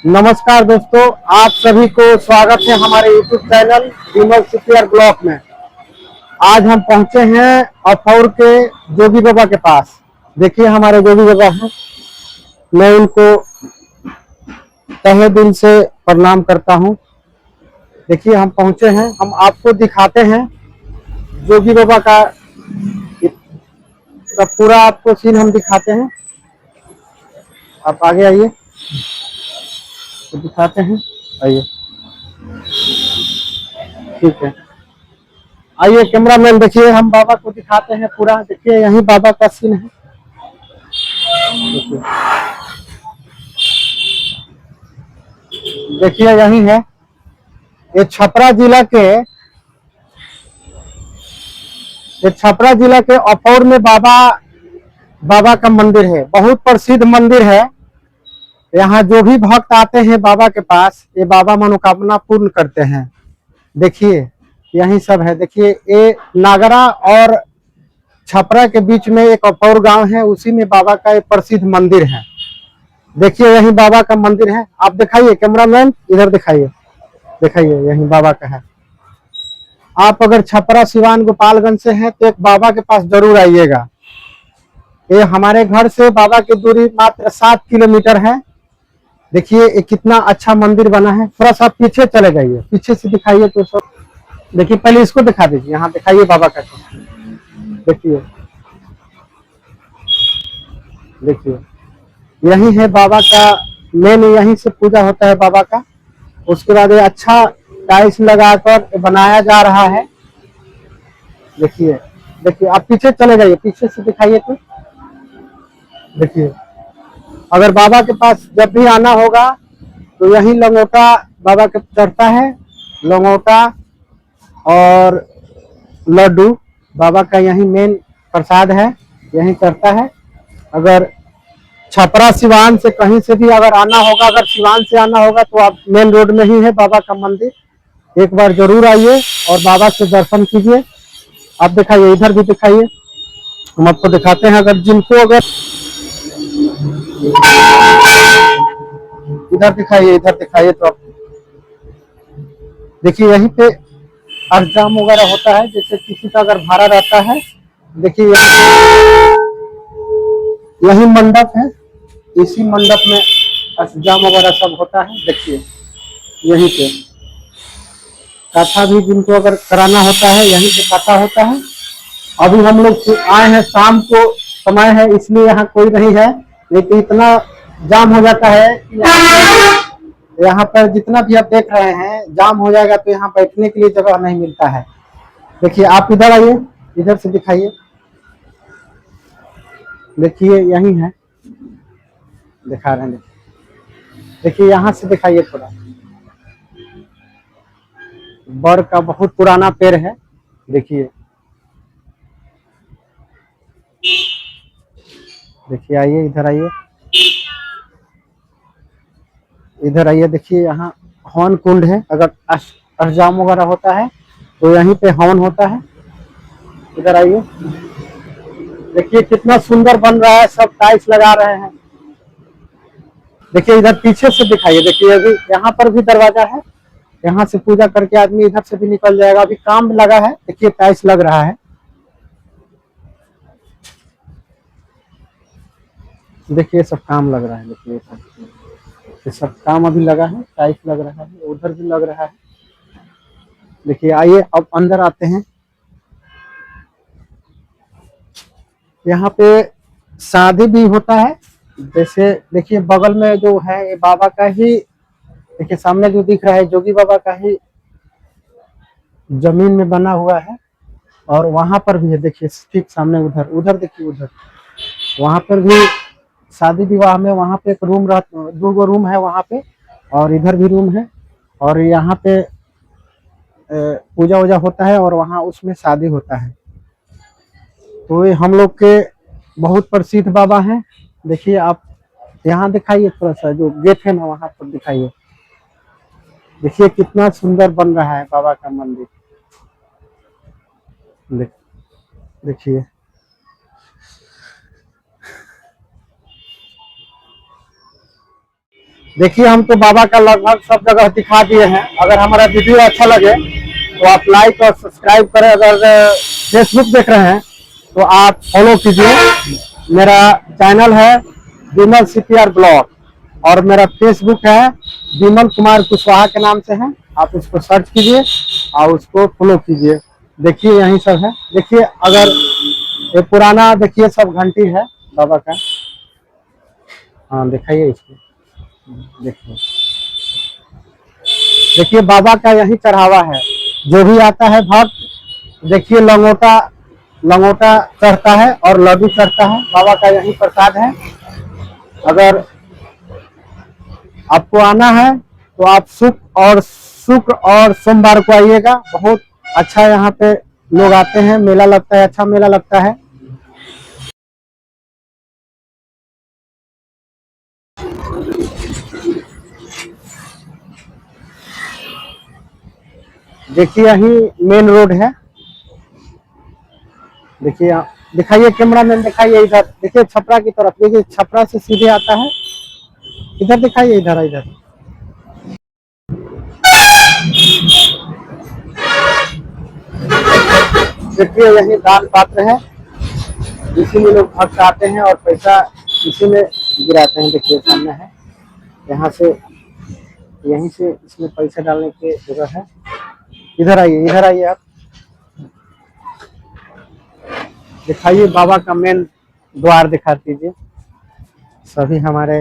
नमस्कार दोस्तों, आप सभी को स्वागत है हमारे YouTube चैनल विमल सुपियर ब्लॉक में। आज हम पहुंचे हैं अफौर के जोगी बाबा के पास। देखिए हमारे जोगी बाबा हैं, मैं उनको तहे दिल से प्रणाम करता हूं। देखिए हम पहुंचे हैं, हम आपको दिखाते हैं जोगी बाबा का पूरा आपको सीन हम दिखाते हैं। आप आगे आइए तो दिखाते हैं, आइए। ठीक है, आइए कैमरामैन, देखिए हम बाबा को दिखाते हैं पूरा। देखिए यही बाबा का सीन है। देखिए यही है, ये छपरा जिला के अफौर में बाबा का मंदिर है। बहुत प्रसिद्ध मंदिर है। यहाँ जो भी भक्त आते हैं बाबा के पास, ये बाबा मनोकामना पूर्ण करते हैं। देखिए यही सब है। देखिए ये नागरा और छपरा के बीच में एक अफौर गांव है, उसी में बाबा का एक प्रसिद्ध मंदिर है। देखिए यही बाबा का मंदिर है। आप दिखाइए कैमरामैन, इधर दिखाइए, दिखाइए यही बाबा का है। आप अगर छपरा सिवान गोपालगंज से हैं तो एक बाबा के पास जरूर आइएगा। ये हमारे घर से बाबा की दूरी मात्र 7 किलोमीटर है। देखिए ये कितना अच्छा मंदिर बना है। थोड़ा सा पीछे चले जाइए, पीछे से दिखाइए तो सब। देखिए पहले इसको दिखा दीजिए, यहाँ दिखाइए बाबा का। देखिए देखिए यही है बाबा का मेन, यहीं से पूजा होता है बाबा का। उसके बाद ये अच्छा टाइल्स लगाकर बनाया जा रहा है। देखिए देखिए आप पीछे चले जाइए, पीछे से दिखाइए तो। देखिए अगर बाबा के पास जब भी आना होगा तो यही लंगोटा बाबा के चढ़ता है। लंगोटा और लड्डू बाबा का यही मेन प्रसाद है, यही चढ़ता है। अगर छपरा सिवान से कहीं से भी अगर आना होगा, अगर सिवान से आना होगा तो आप मेन रोड में ही है बाबा का मंदिर। एक बार जरूर आइए और बाबा से दर्शन कीजिए। आप दिखाइए, इधर भी दिखाइए, हम आपको दिखाते हैं। अगर जिनको अगर इधर दिखाइए तो आप देखिए यहीं पे अष्टजाम वगैरह होता है। जैसे किसी का अगर भाड़ा रहता है, देखिए यही मंडप है, इसी मंडप में अष्टजाम वगैरह सब होता है। देखिए यहीं पे कथा भी जिनको अगर कराना होता है, यहीं पे कथा होता है। अभी हम लोग आए हैं, शाम को समय है इसलिए यहाँ कोई नहीं है, लेकिन इतना जाम हो जाता है कि यहाँ पर जितना भी आप देख रहे हैं जाम हो जाएगा, तो यहाँ बैठने के लिए जगह नहीं मिलता है। देखिए आप इधर आइए, इधर से दिखाइए। देखिए यही है, दिखा रहे हैं। देखिए यहाँ से दिखाइए थोड़ा। बर का बहुत पुराना पेड़ है। देखिए देखिए आइए, इधर आइए, इधर आइए। देखिए यहाँ हवन कुंड है। अगर अष्टजाम वगैरह होता है तो यहीं पे हवन होता है। इधर आइए, देखिए कितना सुंदर बन रहा है, सब टाइल्स लगा रहे हैं। देखिए इधर पीछे से दिखाइए। देखिए अभी यहाँ पर भी दरवाजा है, यहाँ से पूजा करके आदमी इधर से भी निकल जाएगा। अभी काम लगा है, देखिए टाइल्स लग रहा है। देखिए सब काम लग रहा है। देखिए ये सब काम अभी लगा है, टाइल्स लग रहा है, उधर भी लग रहा है। देखिए आइए अब अंदर आते हैं। यहाँ पे शादी भी होता है। जैसे देखिए बगल में जो है ये बाबा का ही, देखिए सामने जो दिख रहा है जोगी बाबा का ही जमीन में बना हुआ है। और वहां पर भी है, देखिए ठीक सामने, उधर देखिए, उधर वहां पर भी शादी विवाह में वहां पे एक रूम रह, 2 रूम है वहां पे, और इधर भी रूम है। और यहाँ पे पूजा वूजा होता है और वहाँ उसमें शादी होता है। तो ये हम लोग के बहुत प्रसिद्ध बाबा हैं। देखिए आप यहाँ दिखाइए, थोड़ा सा जो गेट है ना वहां पर दिखाइए। देखिए कितना सुंदर बन रहा है बाबा का मंदिर। देखिए देखिए हम तो बाबा का लगभग सब जगह दिखा दिए हैं। अगर हमारा वीडियो अच्छा लगे तो आप लाइक और सब्सक्राइब करें। अगर फेसबुक देख रहे हैं तो आप फॉलो कीजिए। मेरा चैनल है विमल CPR ब्लॉग और मेरा फेसबुक है विमल कुमार कुशवाहा के नाम से है। आप उसको सर्च कीजिए और उसको फॉलो कीजिए। देखिए यही सब है। देखिए अगर ये पुराना देखिए सब घंटी है बाबा का। हाँ दिखाइए इसको। देखिए देखिए बाबा का यही चढ़ावा है। जो भी आता है भक्त देखिए लंगोटा लंगोटा चढ़ता है और लड्डू चढ़ता है। बाबा का यही प्रसाद है। अगर आपको आना है तो आप शुक्र और सोमवार को आइएगा। बहुत अच्छा यहाँ पे लोग आते हैं। मेला लगता है, अच्छा मेला लगता है। देखिए यही मेन रोड है। देखिए दिखाइए कैमरा मैन, दिखाइए इधर। देखिए छपरा की तरफ। देखिए छपरा से सीधे आता है। इधर दिखाइए, इधर इधर। देखिए यही दान पात्र है। इसी में लोग भक्त आते हैं और पैसा इसी में गिराते हैं। देखिए सामने है। यहाँ से यहीं से इसमें पैसा डालने की जगह है। इधर आइए, इधर आइए आप। दिखाइए बाबा का मेन द्वार दिखा दीजिए। सभी हमारे